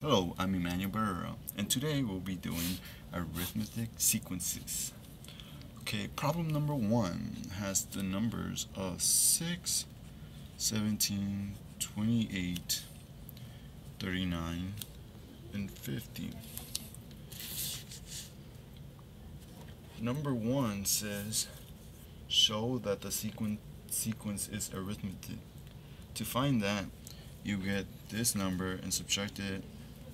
Hello, I'm Emmanuel, and today we'll be doing arithmetic sequences. Okay, problem number 1 has the numbers of 6, 17, 28, 39, and 50. Number 1 says, show that the sequence is arithmetic. To find that, you get this number and subtract it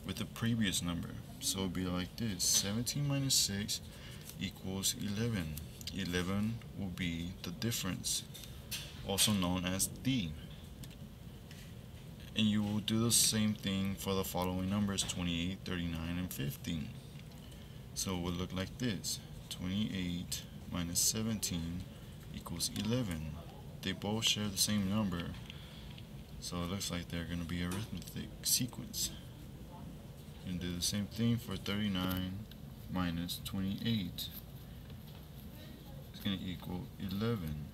with the previous number. So it'll be like this: 17 minus 6 equals 11. 11 will be the difference, also known as D. And you will do the same thing for the following numbers: 28, 39, and 15. So it will look like this: 28 minus 17 equals 11. They both share the same number, so it looks like they're going to be arithmetic sequence. And do the same thing for 39 minus 28. It's going to equal 11.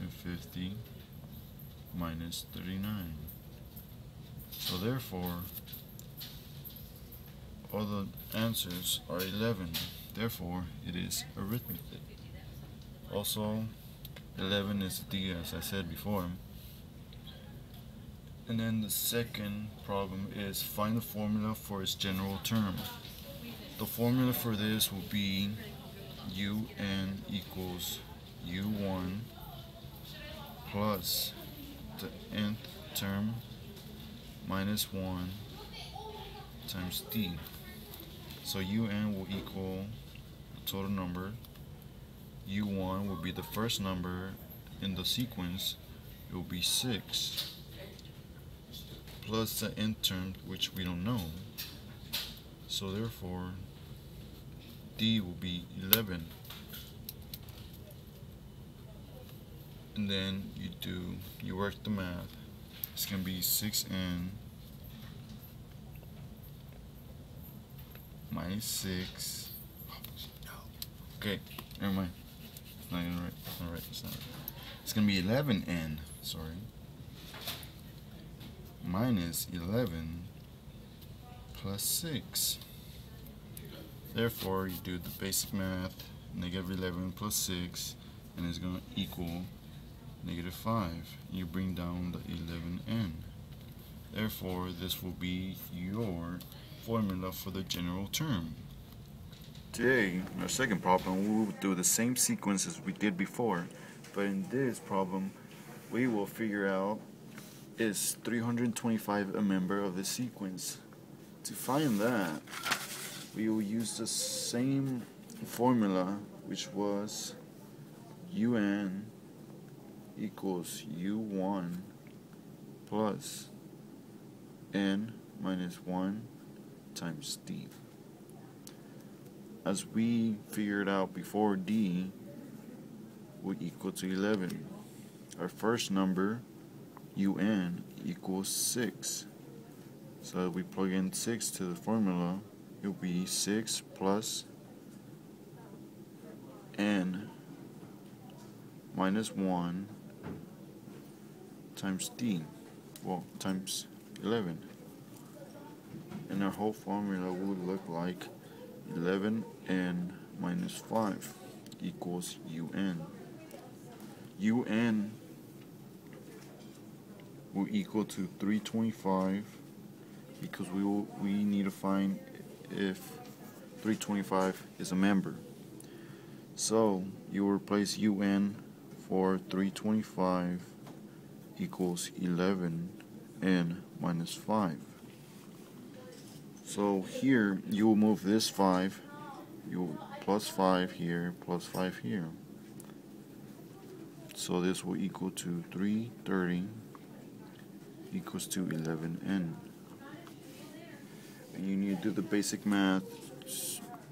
And 50 minus 39. So therefore, all the answers are 11. Therefore, it is arithmetic. Also, 11 is D, as I said before. And then the second problem is find the formula for its general term. The formula for this will be UN equals U1 plus the nth term minus 1 times D. So UN will equal the total number. U1 will be the first number in the sequence. It will be 6. Plus the nth term, which we don't know. So therefore, D will be 11. And then you work the math. It's going to be 6n minus 6. Okay, never mind. It's not even right. It's not right. It's not right. It's going to be 11n. Sorry. Minus 11 plus 6. Therefore, you do the basic math. Negative 11 plus 6, and it's going to equal negative 5. You bring down the 11n. Therefore, this will be your formula for the general term. Today, in our second problem, we will do the same sequence as we did before, but in this problem, we will figure out, is 325 a member of the sequence? To find that, we will use the same formula, which was UN equals U1 plus N minus 1 times D. As we figured out before, D would equal to 11. Our first number, UN, equals 6. So if we plug in 6 to the formula, it will be 6 plus N minus 1 times D, well, times 11. And our whole formula would look like 11n minus 5 equals UN. UN will equal to 325 because we need to find if 325 is a member. So you replace UN for 325 equals 11n minus 5. So here you will move this 5, you will plus 5 here, plus 5 here. So this will equal to 330 equals to 11n. And you need to do the basic math.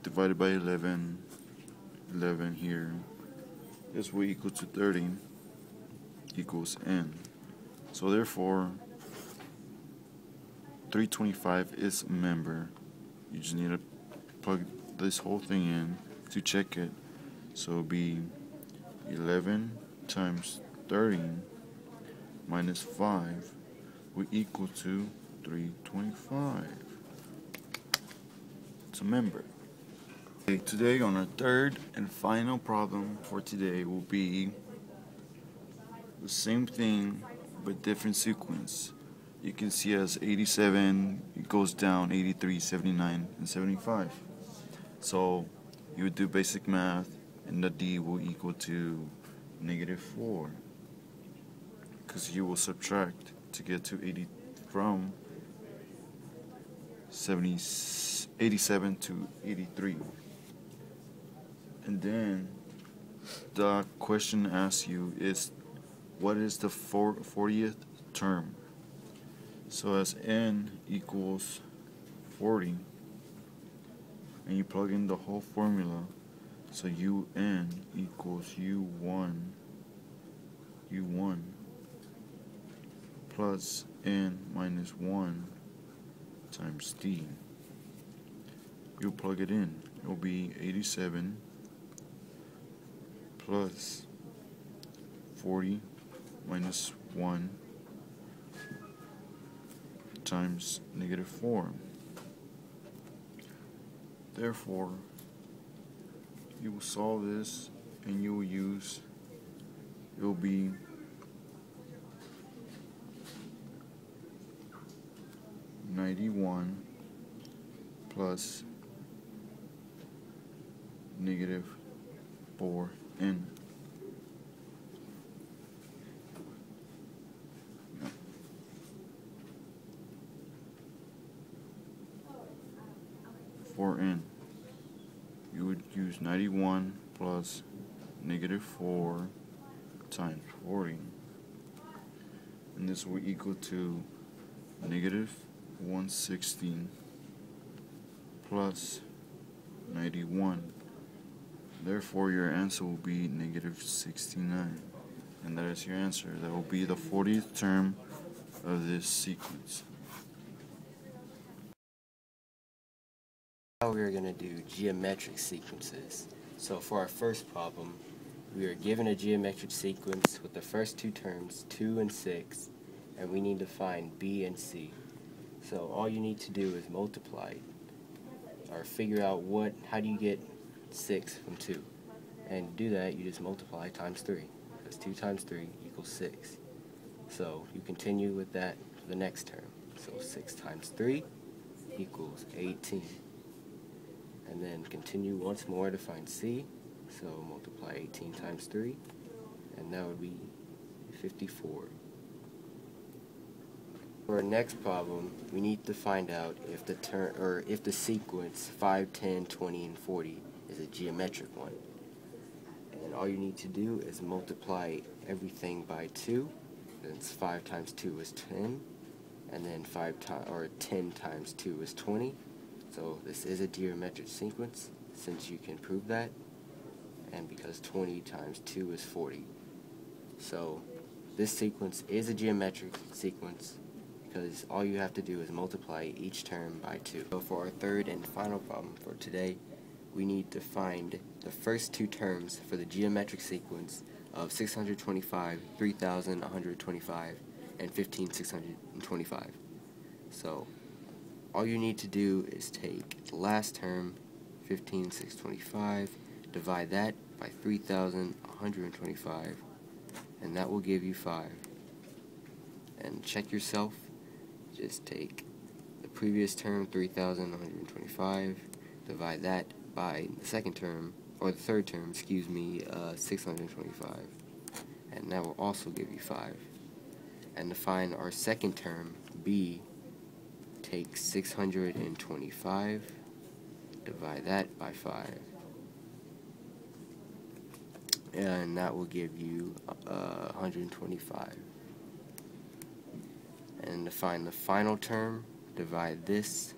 Divided by 11, 11 here. This will equal to 30 equals n. So therefore, 325 is a member. You just need to plug this whole thing in to check it. So it'll be 11 times 30 minus 5 will equal to 325. to member. Okay, today on our third and final problem for today will be the same thing but different sequence. You can see as 87, it goes down 83, 79, and 75. So you would do basic math and the D will equal to -4 because you will subtract to get to 80 from 87 to 83. And then the question asks you is what is the 40th term? So as n equals 40 and you plug in the whole formula, so un equals u1 plus n minus 1 times d. You plug it in, it will be 87 plus 40 minus 1 times -4. Therefore, you will solve this and you will use, it will be -91 plus -4n. For n, you would use 91 plus -4 times 40, and this will equal to -116 plus 91. Therefore, your answer will be -69, and that is your answer. That will be the 40th term of this sequence. Now we are going to do geometric sequences. So for our first problem, we are given a geometric sequence with the first two terms, 2 and 6, and we need to find b and c. So all you need to do is multiply or figure out how do you get 6 from 2. And to do that, you just multiply times 3, because 2 times 3 equals 6. So you continue with that for the next term. So 6 times 3 equals 18. And then continue once more to find c. So multiply 18 times 3, and that would be 54. For our next problem, we need to find out if the sequence 5, 10, 20, and 40 is a geometric one. And all you need to do is multiply everything by 2. Then 5 times 2 is 10, and then 10 times 2 is 20. So this is a geometric sequence, since you can prove that, and because 20 times 2 is 40. So this sequence is a geometric sequence because all you have to do is multiply each term by 2. So for our third and final problem for today, we need to find the first two terms for the geometric sequence of 625, 3,125, and 15,625. So all you need to do is take the last term, 15,625, divide that by 3,125, and that will give you 5. And check yourself, just take the previous term, 3,125, divide that by the second term, or the third term, 625, and that will also give you 5. And to find our second term, b, take 625, divide that by 5, and that will give you 125. And to find the final term, divide this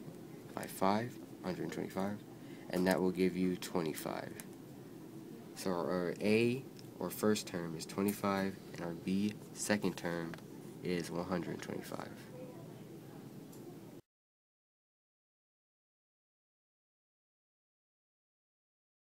by 5, 125, and that will give you 25. So our A, or first term, is 25, and our B, second term, is 125.